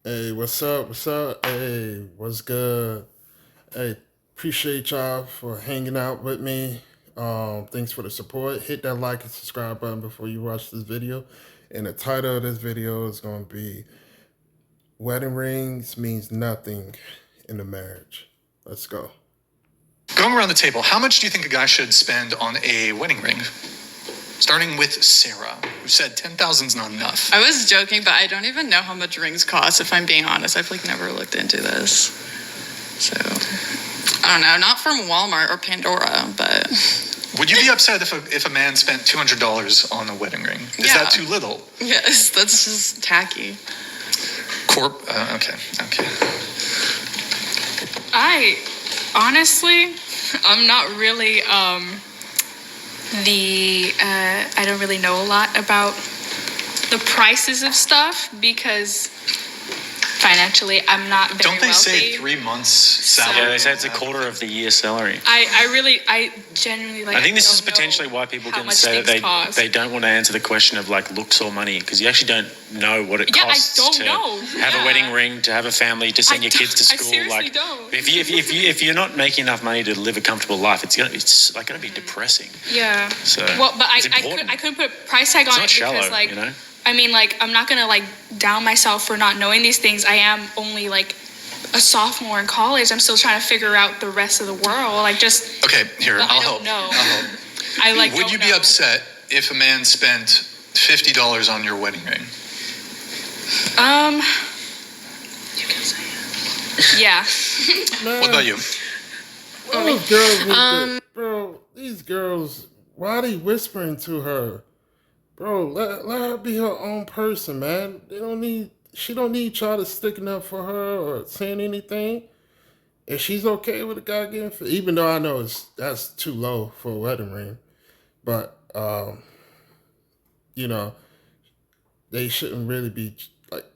Hey, what's up? What's up? Hey, what's good? Hey, appreciate y'all for hanging out with me. Thanks for the support. Hit that like and subscribe button before you watch this video. And the title of this video is going to be Wedding Rings Means Nothing in a Marriage. Let's go. Going around the table, how much do you think a guy should spend on a wedding ring? Starting with Sarah, who said 10,000 is not enough. I was joking, but I don't even know how much rings cost, if I'm being honest. I've never looked into this. So, I don't know. Not from Walmart or Pandora, but... Would you be upset if a man spent $200 on a wedding ring? Is that too little? Yes, that's just tacky. Okay. I honestly, I'm not really I don't really know a lot about the prices of stuff because financially I'm not very Don't they wealthy. say 3 months salary? Yeah, they say it's a quarter of the year salary. I genuinely I think this is potentially why people can say that they don't want to answer the question of looks or money, because you actually don't know what it costs to have a wedding ring, to have a family, to send your kids to school. I seriously don't. If you're not making enough money to live a comfortable life, it's gonna be depressing. Yeah. So but I couldn't put a price tag on it because you know? I mean, I'm not gonna down myself for not knowing these things. I am only a sophomore in college. I'm still trying to figure out the rest of the world. Okay, here, I'll help. Know. I'll help. Would you be upset if a man spent $50 on your wedding ring? You can say it. Yeah. Man, What about you? those girls bro, these girls, why are they whispering to her? Bro, let her be her own person, man. She don't need y'all to sticking up for her or saying anything. If she's okay with a guy getting, even though I know that's too low for a wedding ring, but they shouldn't really be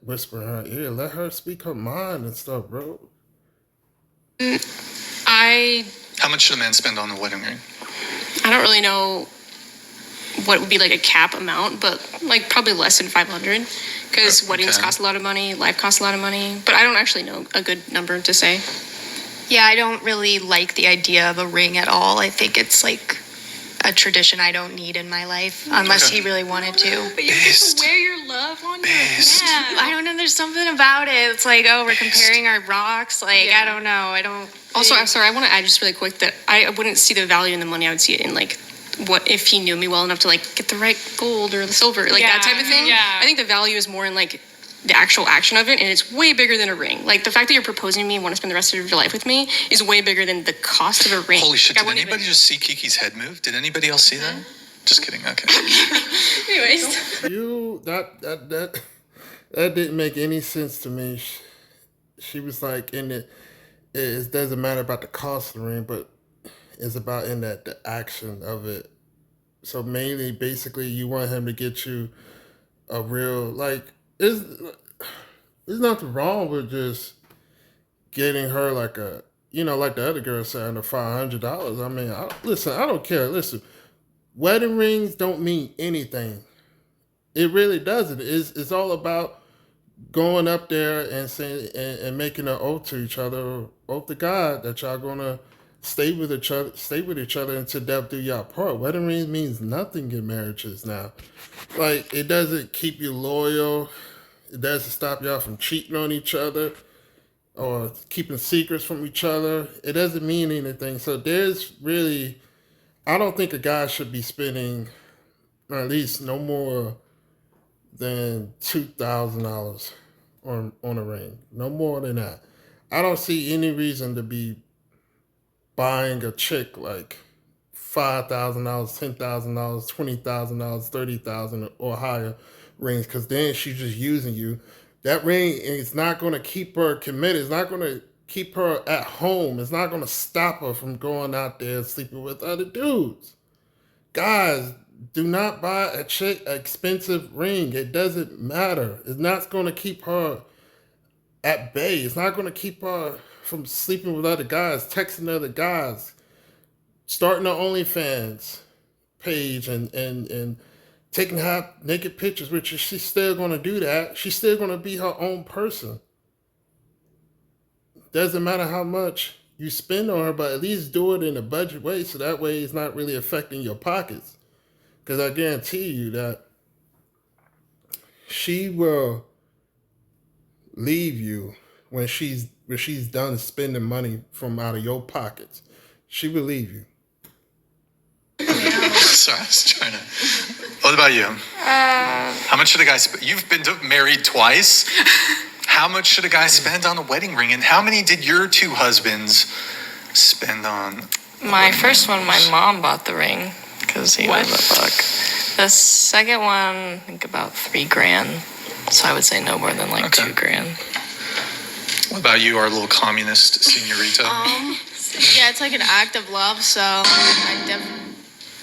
whispering her ear. Let her speak her mind and stuff, bro. How much should a man spend on a wedding ring? I don't really know what would be a cap amount, but probably less than 500 because weddings cost a lot of money, life costs a lot of money, but I don't actually know a good number to say. Yeah, I don't really like the idea of a ring at all. I think it's a tradition I don't need in my life unless he really wanted to. But you get to wear your love on your hand. I don't know. There's something about it. It's we're comparing our rocks. I don't know. I don't. Also, I'm sorry, I want to add just really quick that I wouldn't see the value in the money. I would see it in what if he knew me well enough to get the right gold or the silver, that type of thing. Yeah. I think the value is more in the actual action of it, and it's way bigger than a ring. The fact that you're proposing to me and want to spend the rest of your life with me is way bigger than the cost of a ring. Holy shit, did anybody just see Kiki's head move? Did anybody else see that? Just kidding, okay. Anyways. That didn't make any sense to me. She was it doesn't matter about the cost of the ring, but it's about the action of it. So mainly, basically, you want him to get you a real, there's nothing wrong with just getting her like the other girl saying, the $500. I mean, I don't care. Listen, wedding rings don't mean anything. It really doesn't. It's all about going up there and saying and making an oath to each other, oath to God that y'all gonna stay with each other until death do y'all part. Wedding rings means nothing in marriages now. It doesn't keep you loyal. It doesn't stop y'all from cheating on each other or keeping secrets from each other. It doesn't mean anything. So I don't think a guy should be spending at least no more than $2,000 on a ring. No more than that. I don't see any reason to be buying a chick $5,000, $10,000, $20,000, $30,000 or higher rings, because then she's just using you. That ring is not going to keep her committed. It's not going to keep her at home. It's not going to stop her from going out there and sleeping with other dudes. Guys, do not buy a chick an expensive ring. It doesn't matter. It's not going to keep her at bay. It's not going to keep her from sleeping with other guys, texting other guys, starting an OnlyFans page and taking half naked pictures, which she's still going to do that. She's still going to be her own person. doesn't matter how much you spend on her, but at least do it in a budget way, so that way it's not really affecting your pockets. Because I guarantee you that she will leave you when she's done spending money from out of your pockets. She will leave you. Sorry, I was trying to. What about you? How much should a guy spend? You've been married twice. How much should a guy spend on a wedding ring? And how many did your two husbands spend on? My first one, my mom bought the ring because he was a buck. The second one, I think about $3,000. So I would say no more than like $2,000. What about you, our little communist señorita? Yeah, it's like an act of love, so I definitely.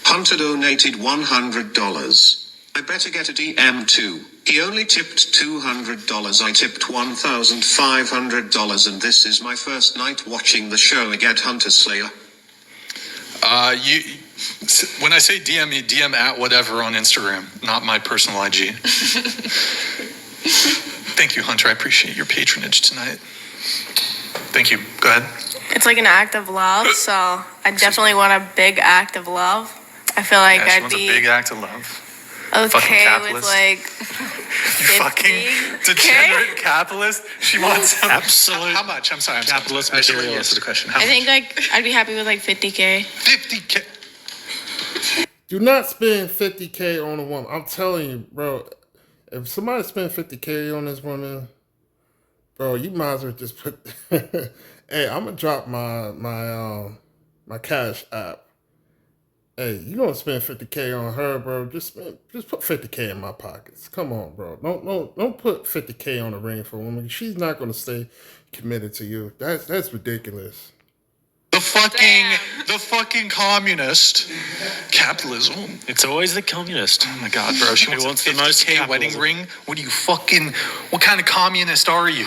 Hunter donated $100. I better get a DM too. He only tipped $200. I tipped $1,500, and this is my first night watching the show again, Hunter Slayer. When I say DM, you DM at whatever on Instagram, not my personal IG. Thank you, Hunter. I appreciate your patronage tonight. Thank you. Go ahead. It's like an act of love, so I definitely want a big act of love. I feel like She I'd wants be a big act of love. okay with like You fucking degenerate capitalist. She wants Absolute How much? I'm sorry. capitalist I should let you materialist. answer the question. How I much? think like I'd be happy with like 50K. 50K. Do not spend 50K on a woman. I'm telling you, bro. If somebody spend 50K on this woman, bro, you might as well just put. Hey, I'm gonna drop my Cash App. Hey, you gonna spend 50K on her, bro? Just put 50K in my pockets. Come on, bro. Don't put 50K on a ring for a woman. She's not gonna stay committed to you. That's ridiculous. The fucking communist capitalism. It's always the communist. Oh my god, bro. She wants the a most 50K wedding capitalism? ring. What kind of communist are you?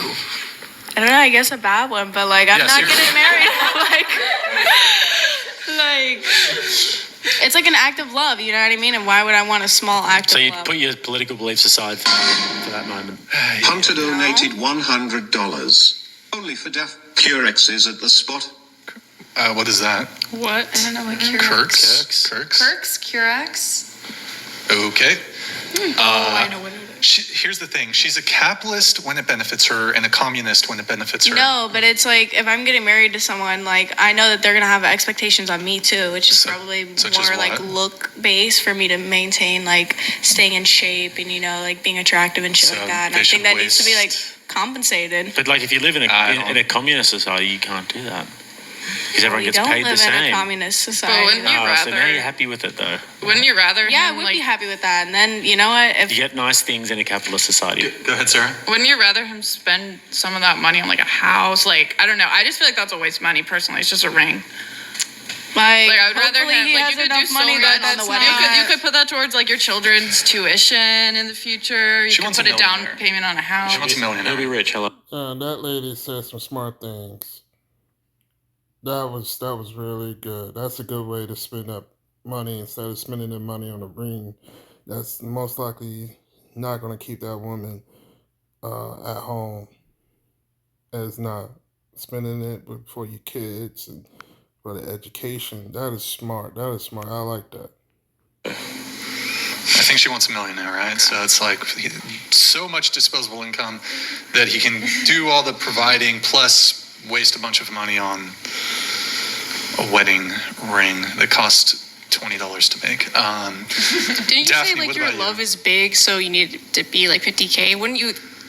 I don't know. I guess a bad one, but like I'm Yeah, not seriously. getting married. like it's like an act of love. You know what I mean? And why would I want a small act So of you love? put your political beliefs aside for that moment. Hunter donated $100. Only for deaf Curexes at the spot. What is that? What? I don't know what Kirks? Kirks? Curex? Okay. I know what it is. Here's the thing. She's a capitalist when it benefits her and a communist when it benefits her. No, but it's like if I'm getting married to someone, like I know that they're gonna have expectations on me too, which is probably such as more like what? look based for me to maintain like staying in shape and like being attractive and shit So like that. And they I think should that needs to be like waste- compensated. But like if you live in I a don't- in a communist society, you can't do that because everyone We gets don't paid the live in a same. communist society. wouldn't you Oh, so now rather- you're happy with it though. Wouldn't you rather Yeah, I him, would like, be happy with that. And then you know what? If You get nice things in a capitalist society. Go ahead, Sarah. Wouldn't you rather him spend some of that money on like a house? Like, I don't know. I just feel like that's a waste of money personally. It's just a ring. like, Like, I would rather hopefully him, he like, has you could enough do so money much that on the that's wedding. not- You could put that towards like your children's tuition in the future. You She could wants a put a down millionaire. payment on a house. She wants a He'll be millionaire. rich. Hello. That lady said some smart things. That was really good. That's a good way to spend up money instead of spending the money on a ring. That's most likely not going to keep that woman at home. As not spending it for your kids and for the education. That is smart. I like that. I think she wants a millionaire, right? So it's like so much disposable income that he can do all the providing plus waste a bunch of money on a wedding ring that cost $20 to make. Didn't you Daphne, say like what your about you? love is big, so you need it to be like 50K?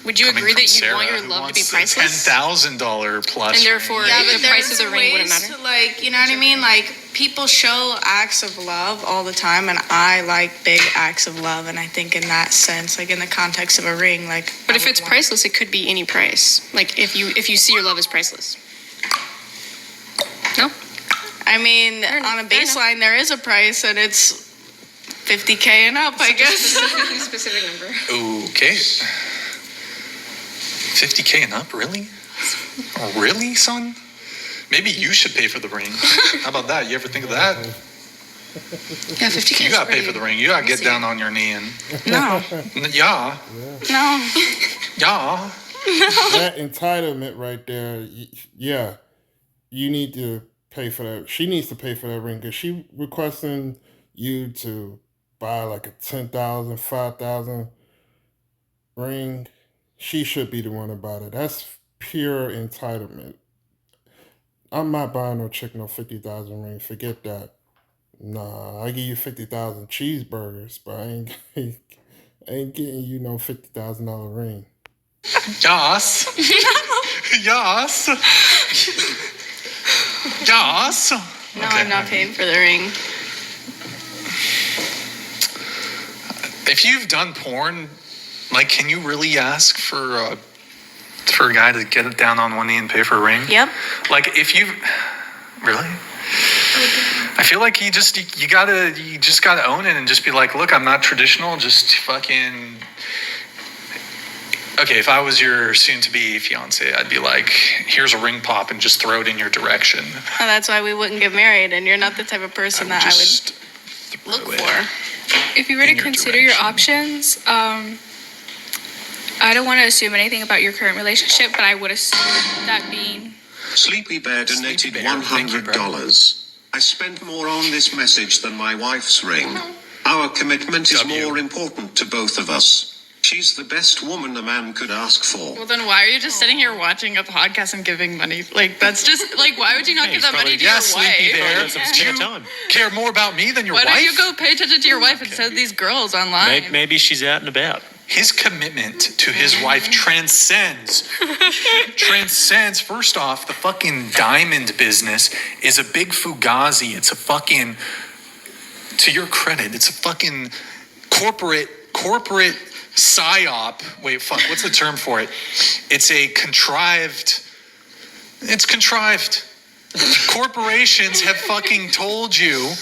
Would you Coming agree from that you Sarah, want your who love to be wants a priceless? $10,000 plus. And therefore, Yeah, the but price of there's the ring wouldn't ways matter. to, like, you know what I mean? Like, people show acts of love all the time, and I like big acts of love. And I think in that sense, like in the context of a ring, like. But I if would it's want- priceless, it could be any price. Like if you see your love as priceless. No? I mean, Fair enough, on a fair enough. baseline, there is a price, and it's 50K and up, I guess. Specific number. Okay. 50K and up, really? Oh, really, son? Maybe you should pay for the ring. How about that? You ever think of that? Yeah, 50K. You gotta pay for the ring. You gotta get down on your knee and No, yeah, no. yeah. That entitlement right there, yeah, you need to pay for that. She needs to pay for that ring because she requesting you to buy like a 10,000, 5,000 ring. She should be the one about it. That's pure entitlement. I'm not buying no chick no 50,000 ring. Forget that. Nah, I give you 50,000 cheeseburgers, but I ain't getting you no $50,000 ring. Yas. Yas. Yas. No, I'm not paying for the ring. If you've done porn, like, can you really ask for a guy to get it down on one knee and pay for a ring? Yep. Like, if you really, I feel like you just gotta own it and just be like, look, I'm not traditional. Just fucking. Okay, if I was your soon-to-be fiance, I'd be like, here's a ring pop and just throw it in your direction. Well, that's why we wouldn't get married, and you're not the type of person that I would look for. If you were to consider your options, I don't want to assume anything about your current relationship, but I would assume that being... Sleepy Bear donated $100. I spent more on this message than my wife's ring. Our commitment is more important to both of us. She's the best woman a man could ask for. Well, then why are you just sitting here watching a podcast and giving money? Like, that's just, like, why would you not give that money to your wife? Sleepy Bear. You care more about me than your wife? Why don't you go pay attention to your wife instead of these girls online? Maybe she's out and about. His commitment to his wife transcends. First off, the fucking diamond business is a big fugazi. It's a fucking, to your credit, it's a fucking corporate psyop. Wait, fuck, what's the term for it? It's contrived. Corporations have fucking told you,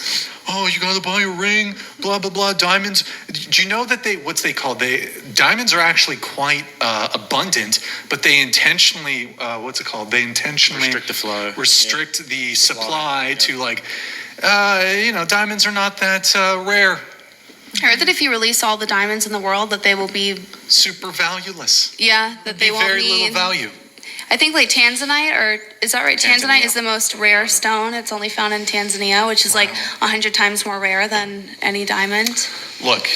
oh, you gotta buy a ring, blah, blah, blah, diamonds. Do you know that diamonds are actually quite abundant, but they intentionally, They intentionally restrict the flow. Restrict the supply to like, diamonds are not that rare. I heard that if you release all the diamonds in the world, that they will be super valueless. Yeah, that they won't very little value. I think like tanzanite, or is that right? Tanzanite is the most rare stone. It's only found in Tanzania, which is like 100 times more rare than any diamond. Look,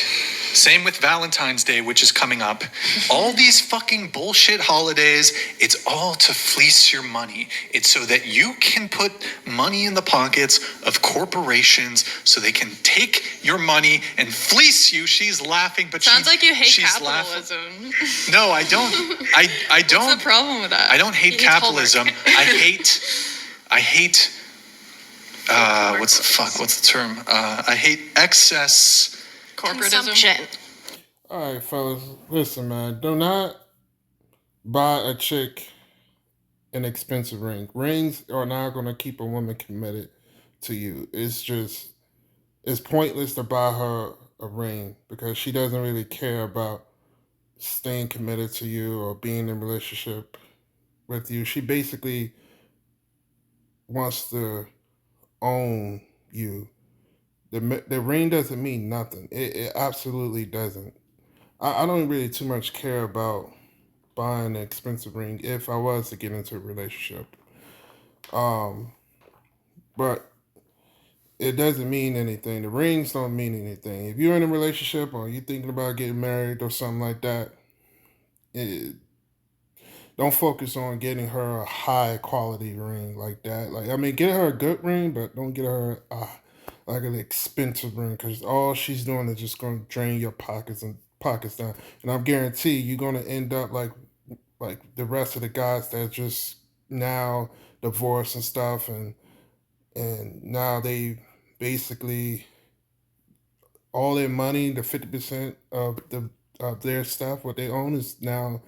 same with Valentine's Day, which is coming up. All these fucking bullshit holidays, it's all to fleece your money. It's so that you can put money in the pockets of corporations so they can take your money and fleece you. She's laughing, but sounds like you hate she's capitalism. Laughing. No, I don't. I don't. What's the problem with that? I don't hate capitalism. I hate. What's the term? I hate excess. Corporatism. All right, fellas, listen, man. Do not buy a chick an expensive ring. Rings are not going to keep a woman committed to you. It's pointless to buy her a ring because she doesn't really care about staying committed to you or being in a relationship with you. She basically wants to own you. The ring doesn't mean nothing. It absolutely doesn't. I don't really too much care about buying an expensive ring if I was to get into a relationship. But it doesn't mean anything. The rings don't mean anything. If you're in a relationship or you're thinking about getting married or something like that, don't focus on getting her a high quality ring like that. Get her a good ring, but don't get her like an expensive ring, because all she's doing is just going to drain your pockets down. And I'm guarantee you're going to end up like the rest of the guys that just now divorced and stuff, and now they basically all their money, the 50% of their stuff, what they own, is now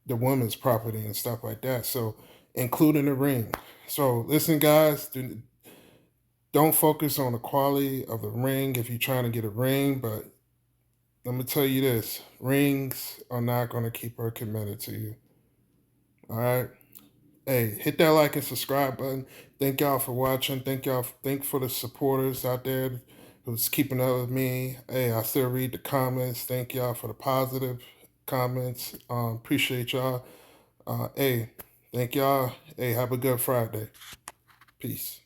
the woman's property and stuff like that. So including the ring. So listen, guys. Don't focus on the quality of the ring if you're trying to get a ring, but let me tell you this. Rings are not going to keep her committed to you. All right? Hey, hit that like and subscribe button. Thank y'all for watching. Thank for the supporters out there who's keeping up with me. Hey, I still read the comments. Thank y'all for the positive comments. Appreciate y'all. Hey, thank y'all. Hey, have a good Friday. Peace.